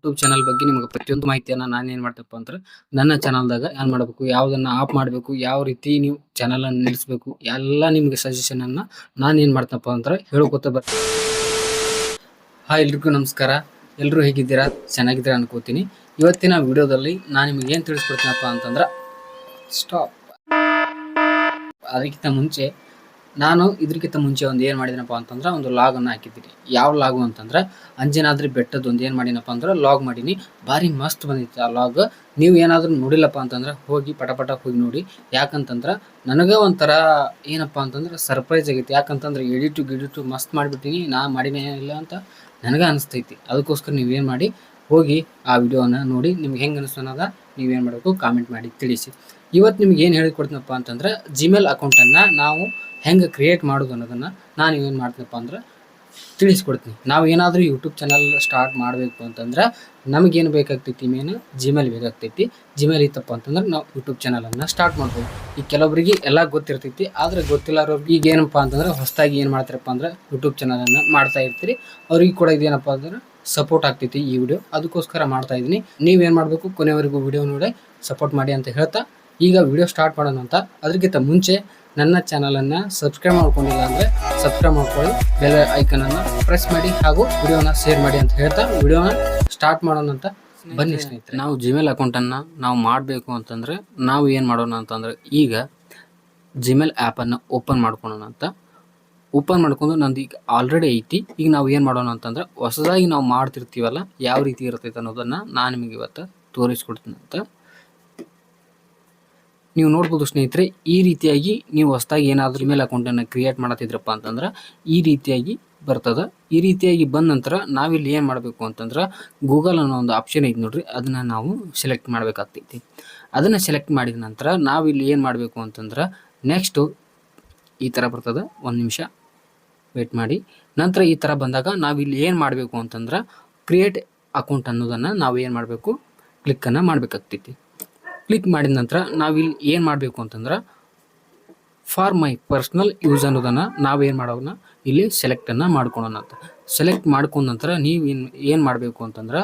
YouTube channel ಬಗ್ಗೆ ನಿಮಗೆ ಪ್ರತಿಯೊಂದು ಮಾಹಿತಿಯನ್ನು ನಾನು ಏನು ಮಾಡ್ತಪ್ಪ ಅಂದ್ರೆ ನನ್ನ ಚಾನಲ್ದಾಗ ಏನು ಮಾಡಬೇಕು, ಯಾವುದನ್ನು ಆಫ್ ಮಾಡಬೇಕು, ಯಾವ ರೀತಿ ನೀವು ಚಾನಲನ್ನು ನಿಲ್ಲಿಸಬೇಕು, ಎಲ್ಲ ನಿಮಗೆ ಸಜೆಷನನ್ನು ನಾನು ಏನು ಮಾಡ್ತಪ್ಪ ಅಂದ್ರೆ ಹೇಳ್ಕೊತ ಬರ್ತೀನಿ. ಹಾಯ್, ಎಲ್ರಿಗೂ ನಮಸ್ಕಾರ. ಎಲ್ಲರೂ ಹೇಗಿದ್ದೀರಾ? ಚೆನ್ನಾಗಿದ್ದೀರಾ ಅನ್ಕೋತೀನಿ. ಇವತ್ತಿನ ವಿಡಿಯೋದಲ್ಲಿ ನಾನು ನಿಮಗೆ ಏನು ತಿಳಿಸ್ಕೊಡ್ತೀನಪ್ಪ ಅಂತಂದ್ರೆ ಅದಕ್ಕಿಂತ ಮುಂಚೆ ನಾನು ಇದಕ್ಕಿಂತ ಮುಂಚೆ ಒಂದು ಏನು ಮಾಡಿದನಪ್ಪ ಅಂತಂದ್ರೆ ಒಂದು ಲಾಗನ್ನು ಹಾಕಿದ್ದೀನಿ. ಯಾವ ಲಾಗು ಅಂತಂದ್ರೆ ಅಂಜನಾದ್ರಿ ಬೆಟ್ಟದ ಒಂದು ಏನು ಮಾಡಿನಪ್ಪ ಅಂದ್ರೆ ಲಾಗ್ ಮಾಡೀನಿ. ಭಾರಿ ಮಸ್ತ್ ಬಂದಿತ್ತು ಆ ಲಾಗ್. ನೀವು ಏನಾದರೂ ನೋಡಿಲ್ಲಪ್ಪ ಅಂತಂದ್ರೆ ಹೋಗಿ ಪಟ ಹೋಗಿ ನೋಡಿ. ಯಾಕಂತಂದ್ರೆ ನನಗೆ ಒಂಥರ ಏನಪ್ಪ ಅಂತಂದ್ರೆ ಸರ್ಪ್ರೈಸ್ ಆಗೈತಿ. ಯಾಕಂತಂದ್ರೆ ಎಡಿಟು ಮಸ್ತ್ ಮಾಡಿಬಿಟ್ಟಿನಿ. ನಾ ಮಾಡಿನೇ ಇಲ್ಲ ಅಂತ ನನಗೆ ಅನಿಸ್ತೈತಿ. ಅದಕ್ಕೋಸ್ಕರ ನೀವೇನು ಮಾಡಿ ಹೋಗಿ ಆ ವಿಡಿಯೋನ ನೋಡಿ ನಿಮ್ಗೆ ಹೆಂಗೆ ಅನಿಸ್ತು ಅನ್ನೋದ ನೀವೇನು ಮಾಡಬೇಕು ಕಾಮೆಂಟ್ ಮಾಡಿ ತಿಳಿಸಿ. ಇವತ್ತು ನಿಮ್ಗೆ ಏನು ಹೇಳಿಕೊಡ್ತೀನಪ್ಪ ಅಂತಂದ್ರೆ ಜಿಮೇಲ್ ಅಕೌಂಟನ್ನು ನಾವು ಹೆಂಗೆ ಕ್ರಿಯೇಟ್ ಮಾಡೋದು ಅನ್ನೋದನ್ನು ನಾನು ಏನು ಮಾಡ್ತೀನಪ್ಪ ಅಂದ್ರೆ ತಿಳಿಸ್ಕೊಡ್ತೀನಿ. ನಾವು ಏನಾದರೂ ಯೂಟ್ಯೂಬ್ ಚಾನಲ್ ಸ್ಟಾರ್ಟ್ ಮಾಡಬೇಕು ಅಂತಂದ್ರೆ ನಮಗೇನು ಬೇಕಾಗ್ತೈತಿ, ಮೇನ್ ಜಿಮೇಲ್ ಬೇಕಾಗ್ತೈತಿ. ಜಿಮೇಲ್ ಇತ್ತಪ್ಪ ಅಂತಂದ್ರೆ ನಾವು ಯೂಟ್ಯೂಬ್ ಚಾನಲನ್ನು ಸ್ಟಾರ್ಟ್ ಮಾಡ್ಬೋದು. ಈಗ ಕೆಲವೊಬ್ಬರಿಗೆ ಎಲ್ಲ ಗೊತ್ತಿರ್ತೈತಿ, ಆದರೆ ಗೊತ್ತಿಲ್ಲವ್ರಿಗೆ ಈಗ ಏನಪ್ಪ ಅಂತಂದ್ರೆ ಹೊಸದಾಗಿ ಏನು ಮಾಡ್ತಾರಪ್ಪ ಅಂದ್ರೆ ಯೂಟ್ಯೂಬ್ ಚಾನಲನ್ನು ಮಾಡ್ತಾ ಇರ್ತೀರಿ. ಅವ್ರಿಗೆ ಕೂಡ ಇದೇನಪ್ಪ ಅಂದ್ರೆ ಸಪೋರ್ಟ್ ಆಗ್ತೈತಿ ಈ ವಿಡಿಯೋ. ಅದಕ್ಕೋಸ್ಕರ ಮಾಡ್ತಾ ಇದ್ದೀನಿ. ನೀವೇನು ಮಾಡಬೇಕು, ಕೊನೆವರೆಗೂ ವಿಡಿಯೋ ನೋಡಿ ಸಪೋರ್ಟ್ ಮಾಡಿ ಅಂತ ಹೇಳ್ತಾ ಈಗ ವಿಡಿಯೋ ಸ್ಟಾರ್ಟ್ ಮಾಡೋಣ ಅಂತ. ಅದಕ್ಕಿಂತ ಮುಂಚೆ ನನ್ನ ಚಾನಲನ್ನು ಸಬ್ಸ್ಕ್ರೈಬ್ ಮಾಡ್ಕೊಂಡಿಲ್ಲ ಅಂದರೆ ಸಬ್ಸ್ಕ್ರೈಬ್ ಮಾಡ್ಕೊಳ್ಳಿ, ಬೆಲ್ ಐಕನನ್ನು ಪ್ರೆಸ್ ಮಾಡಿ ಹಾಗೂ ವಿಡಿಯೋನ ಶೇರ್ ಮಾಡಿ ಅಂತ ಹೇಳ್ತಾ ವಿಡಿಯೋನ ಸ್ಟಾರ್ಟ್ ಮಾಡೋಣ ಅಂತ ಬನ್ನಿ ಸ್ನೇಹಿತರೆ. ನಾವು ಜಿಮೇಲ್ ಅಕೌಂಟನ್ನು ನಾವು ಮಾಡಬೇಕು ಅಂತಂದರೆ ನಾವು ಏನು ಮಾಡೋಣ ಅಂತಂದರೆ ಈಗ ಜಿಮೇಲ್ ಆ್ಯಪನ್ನು ಓಪನ್ ಮಾಡ್ಕೊಳ್ಳೋಣ ಅಂತ. ಓಪನ್ ಮಾಡ್ಕೊಂಡು ನಂದು ಈಗ ಆಲ್ರೆಡಿ ಐತಿ. ಈಗ ನಾವು ಏನು ಮಾಡೋಣ ಅಂತಂದ್ರೆ ಹೊಸದಾಗಿ ನಾವು ಮಾಡ್ತಿರ್ತೀವಲ್ಲ ಯಾವ ರೀತಿ ಇರ್ತೈತೆ ಅನ್ನೋದನ್ನು ನಾನು ನಿಮಗೆ ಇವತ್ತು ತೋರಿಸ್ಕೊಡ್ತೀನಿ ಅಂತ. ನೀವು ನೋಡ್ಬೋದು ಸ್ನೇಹಿತರೆ, ಈ ರೀತಿಯಾಗಿ ನೀವು ಹೊಸದಾಗಿ ಏನಾದರೂ ಜಿಮೇಲ್ ಅಕೌಂಟನ್ನು ಕ್ರಿಯೇಟ್ ಮಾಡತ್ತಿದ್ರಪ್ಪ ಅಂತಂದ್ರೆ ಈ ರೀತಿಯಾಗಿ ಬರ್ತದೆ. ಈ ರೀತಿಯಾಗಿ ಬಂದ ನಂತರ ನಾವಿಲ್ಲಿ ಏನು ಮಾಡಬೇಕು ಅಂತಂದ್ರೆ ಗೂಗಲ್ ಅನ್ನೋ ಒಂದು ಆಪ್ಷನ್ ಐತೆ ನೋಡ್ರಿ, ಅದನ್ನು ನಾವು ಸೆಲೆಕ್ಟ್ ಮಾಡಬೇಕಾಗ್ತೈತಿ. ಅದನ್ನು ಸೆಲೆಕ್ಟ್ ಮಾಡಿದ ನಂತರ ನಾವಿಲ್ಲಿ ಏನು ಮಾಡಬೇಕು ಅಂತಂದ್ರೆ ನೆಕ್ಸ್ಟು ಈ ಥರ ಬರ್ತದೆ. ಒಂದು ನಿಮಿಷ ವೇಟ್ ಮಾಡಿ. ನಂತರ ಈ ಥರ ಬಂದಾಗ ನಾವಿಲ್ಲಿ ಏನು ಮಾಡಬೇಕು ಅಂತಂದ್ರೆ ಕ್ರಿಯೇಟ್ ಅಕೌಂಟ್ ಅನ್ನೋದನ್ನು ನಾವು ಏನು ಮಾಡಬೇಕು, ಕ್ಲಿಕ್ಕನ್ನು ಮಾಡಬೇಕಾಗ್ತೈತಿ. ಕ್ಲಿಕ್ ಮಾಡಿದ ನಂತರ ನಾವಿಲ್ಲಿ ಏನು ಮಾಡಬೇಕು ಅಂತಂದ್ರೆ ಫಾರ್ ಮೈ ಪರ್ಸ್ನಲ್ ಯೂಸ್ ಅನ್ನೋದನ್ನು ನಾವೇನು ಮಾಡೋಣ ಇಲ್ಲಿ ಸೆಲೆಕ್ಟನ್ನು ಮಾಡ್ಕೊಳ್ಳೋಣ ಅಂತ. ಸೆಲೆಕ್ಟ್ ಮಾಡ್ಕೊಂಡ ನಂತರ ನೀವು ಏನು ಮಾಡಬೇಕು ಅಂತಂದ್ರೆ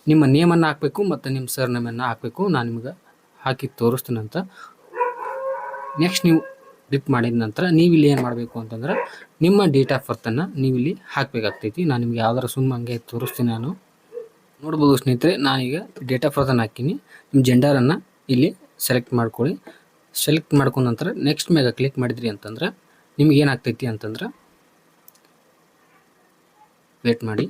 ನಿಮ್ಮ ನೇಮನ್ನು ಹಾಕಬೇಕು ಮತ್ತು ನಿಮ್ಮ ಸರ್ ನೇಮನ್ನು ಹಾಕಬೇಕು. ನಾನು ನಿಮ್ಗೆ ಹಾಕಿ ತೋರಿಸ್ತೀನಿ ಅಂತ. ನೆಕ್ಸ್ಟ್ ನೀವು ಕ್ಲಿಕ್ ಮಾಡಿದ ನಂತರ ನೀವು ಇಲ್ಲಿ ಏನು ಮಾಡಬೇಕು ಅಂತಂದ್ರೆ ನಿಮ್ಮ ಡೇಟ್ ಆಫ್ ಬರ್ತನ್ನು ನೀವು ಇಲ್ಲಿ ಹಾಕಬೇಕಾಗ್ತೈತಿ. ನಾನು ನಿಮ್ಗೆ ಯಾವ್ದಾರು ಸುಮ್ಮ ಹಂಗೆ ತೋರಿಸ್ತೀನಿ. ನಾನು ನೋಡ್ಬೋದು ಸ್ನೇಹಿತರೆ, ನಾನೀಗ ಡೇಟ್ ಆಫ್ ಬರ್ತನ್ನು ಹಾಕಿನಿ. ನಿಮ್ಮ ಜೆಂಡರನ್ನು ಇಲ್ಲಿ ಸೆಲೆಕ್ಟ್ ಮಾಡ್ಕೊಳ್ಳಿ. ಸೆಲೆಕ್ಟ್ ಮಾಡ್ಕೊಂಡ ನಂತರ ನೆಕ್ಸ್ಟ್ ಮ್ಯಾಗ ಕ್ಲಿಕ್ ಮಾಡಿದ್ರಿ ಅಂತಂದ್ರೆ ನಿಮ್ಗೆ ಏನಾಗ್ತೈತಿ ಅಂತಂದ್ರೆ ವೇಟ್ ಮಾಡಿ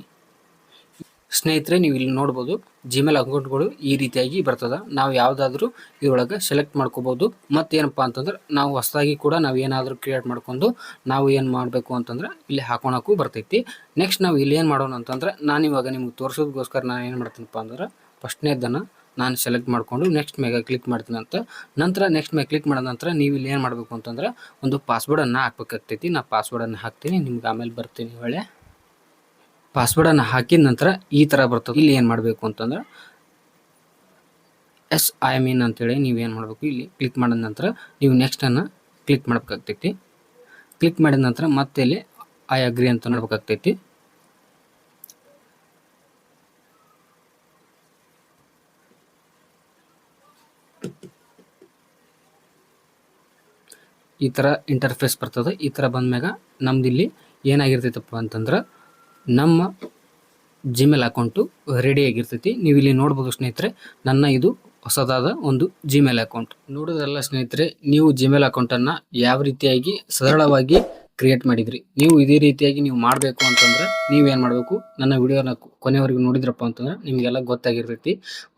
ಸ್ನೇಹಿತರೆ. ನೀವು ಇಲ್ಲಿ ನೋಡ್ಬೋದು ಜಿಮೇಲ್ ಅಕೌಂಟ್ಗಳು ಈ ರೀತಿಯಾಗಿ ಬರ್ತದೆ. ನಾವು ಯಾವುದಾದ್ರೂ ಇದರೊಳಗೆ ಸೆಲೆಕ್ಟ್ ಮಾಡ್ಕೋಬೋದು. ಮತ್ತೇನಪ್ಪ ಅಂತಂದ್ರೆ ನಾವು ಹೊಸದಾಗಿ ಕೂಡ ನಾವು ಏನಾದರೂ ಕ್ರಿಯೇಟ್ ಮಾಡ್ಕೊಂಡು ನಾವು ಏನು ಮಾಡಬೇಕು ಅಂತಂದ್ರೆ ಇಲ್ಲಿ ಹಾಕೋಣಕ್ಕೂ ಬರ್ತೈತಿ. ನೆಕ್ಸ್ಟ್ ನಾವು ಇಲ್ಲಿ ಏನು ಮಾಡೋಣ ಅಂತಂದ್ರೆ ನಾನು ಇವಾಗ ನಿಮ್ಗೆ ತೋರಿಸೋದಕ್ಕೋಸ್ಕರ ನಾನು ಏನು ಮಾಡ್ತೀನಪ್ಪ ಅಂದ್ರೆ ಫಸ್ಟ್ನೇದನ್ನು ನಾನು ಸೆಲೆಕ್ಟ್ ಮಾಡಿಕೊಂಡು ನೆಕ್ಸ್ಟ್ ಮ್ಯಾಗ ಕ್ಲಿಕ್ ಮಾಡ್ತೀನಿ ಅಂತ. ನಂತರ ನೆಕ್ಸ್ಟ್ ಮ್ಯಾಗ ಕ್ಲಿಕ್ ಮಾಡಿದ ನಂತರ ನೀವು ಇಲ್ಲಿ ಏನು ಮಾಡಬೇಕು ಅಂತಂದ್ರೆ ಒಂದು ಪಾಸ್ವರ್ಡನ್ನು ಹಾಕ್ಬೇಕಾಗ್ತೈತಿ. ನಾನು ಪಾಸ್ವರ್ಡನ್ನು ಹಾಕ್ತೀನಿ, ನಿಮ್ಗೆ ಆಮೇಲೆ ಬರ್ತೀನಿ. ಒಳ್ಳೆ ಪಾಸ್ವರ್ಡನ್ನು ಹಾಕಿದ ನಂತರ ಈ ಥರ ಬರ್ತದೆ. ಇಲ್ಲಿ ಏನು ಮಾಡಬೇಕು ಅಂತಂದ್ರೆ SIM ಅಂತೇಳಿ ನೀವೇನು ಮಾಡಬೇಕು, ಇಲ್ಲಿ ಕ್ಲಿಕ್ ಮಾಡಿದ ನಂತರ ನೀವು ನೆಕ್ಸ್ಟನ್ನು ಕ್ಲಿಕ್ ಮಾಡಬೇಕಾಗ್ತೈತಿ. ಕ್ಲಿಕ್ ಮಾಡಿದ ನಂತರ ಮತ್ತೆ ಇಲ್ಲಿ ಐ ಅಗ್ರಿ ಅಂತ ನೋಡ್ಬೇಕಾಗ್ತೈತಿ. ಈ ಥರ ಇಂಟರ್ಫೇಸ್ ಬರ್ತದೆ. ಈ ಥರ ಬಂದ್ಮ್ಯಾಗ ನಮ್ದು ಇಲ್ಲಿ ಏನಾಗಿರ್ತೈತಪ್ಪ ಅಂತಂದ್ರೆ ನಮ್ಮ ಜಿಮೇಲ್ ಅಕೌಂಟು ರೆಡಿ ಆಗಿರ್ತೈತಿ. ನೀವು ಇಲ್ಲಿ ನೋಡ್ಬೋದು ಸ್ನೇಹಿತರೆ, ನನ್ನ ಇದು ಹೊಸದಾದ ಒಂದು ಜಿಮೇಲ್ ಅಕೌಂಟ್. ನೋಡೋದಲ್ಲ ಸ್ನೇಹಿತರೆ, ನೀವು ಜಿಮೇಲ್ ಅಕೌಂಟನ್ನು ಯಾವ ರೀತಿಯಾಗಿ ಸರಳವಾಗಿ ಕ್ರಿಯೇಟ್ ಮಾಡಿದ್ರಿ. ನೀವು ಇದೇ ರೀತಿಯಾಗಿ ನೀವು ಮಾಡಬೇಕು ಅಂತಂದ್ರೆ ನೀವೇನು ಮಾಡಬೇಕು, ನನ್ನ ವಿಡಿಯೋನ ಕೊನೆವರೆಗೂ ನೋಡಿದ್ರಪ್ಪ ಅಂತಂದ್ರೆ ನಿಮಗೆಲ್ಲ ಗೊತ್ತಾಗಿರ್ತೈತಿ.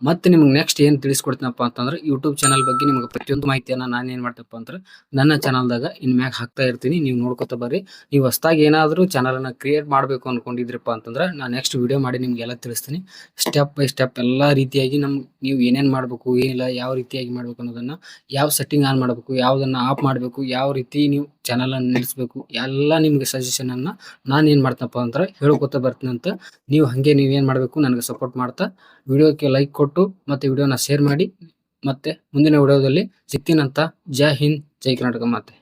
ಮತ್ತು ನಿಮ್ಗೆ ನೆಕ್ಸ್ಟ್ ಏನು ತಿಳಿಸ್ಕೊಡ್ತೀನಪ್ಪ ಅಂತಂದ್ರೆ ಯೂಟ್ಯೂಬ್ ಚಾನಲ್ ಬಗ್ಗೆ ನಿಮಗೆ ಪ್ರತಿಯೊಂದು ಮಾಹಿತಿಯನ್ನು ನಾನು ಏನು ಮಾಡ್ತಪ್ಪ ಅಂದ್ರೆ ನನ್ನ ಚಾನಲ್ದಾಗ ಇನ್ಮ್ಯಾಗ ಹಾಕ್ತಾ ಇರ್ತೀನಿ. ನೀವು ನೋಡ್ಕೊತ ಬರ್ರಿ. ನೀವು ಹೊಸದಾಗಿ ಏನಾದರೂ ಚಾನಲನ್ನು ಕ್ರಿಯೇಟ್ ಮಾಡಬೇಕು ಅಂದ್ಕೊಂಡಿದ್ರಪ್ಪ ಅಂತಂದ್ರೆ ನಾನು ನೆಕ್ಸ್ಟ್ ವಿಡಿಯೋ ಮಾಡಿ ನಿಮಗೆಲ್ಲ ತಿಳಿಸ್ತೀನಿ. ಸ್ಟೆಪ್ ಬೈ ಸ್ಟೆಪ್ ಎಲ್ಲ ರೀತಿಯಾಗಿ ನೀವು ಏನೇನು ಮಾಡಬೇಕು, ಏನಿಲ್ಲ, ಯಾವ ರೀತಿಯಾಗಿ ಮಾಡಬೇಕು ಅನ್ನೋದನ್ನು, ಯಾವ ಸೆಟ್ಟಿಂಗ್ ಆನ್ ಮಾಡಬೇಕು, ಯಾವುದನ್ನು ಆಫ್ ಮಾಡಬೇಕು, ಯಾವ ರೀತಿ ನೀವು ಚಾನಲನ್ನು ನಿಲ್ಲಿಸಬೇಕು, ಎಲ್ಲ ನಿಮಗೆ ಸಜೆಷನನ್ನು ನಾನು ಏನು ಮಾಡ್ತಪ್ಪ ಅಂದ್ರೆ ಹೇಳ್ಕೊತ ಬರ್ತೀನಿ ಅಂತ. ನೀವು ಹಾಗೆ ನೀವೇನು ಮಾಡಬೇಕು, ನನಗೆ ಸಪೋರ್ಟ್ ಮಾಡ್ತಾ ವಿಡಿಯೋಕ್ಕೆ ಲೈಕ್ ಕೊಟ್ಟು ಮತ್ತು ವಿಡಿಯೋನ ಶೇರ್ ಮಾಡಿ. ಮತ್ತು ಮುಂದಿನ ವಿಡಿಯೋದಲ್ಲಿ ಸಿಗ್ತೀನಂತ. ಜೈ ಹಿಂದ್, ಜೈ ಕರ್ನಾಟಕ ಮಾತೆ.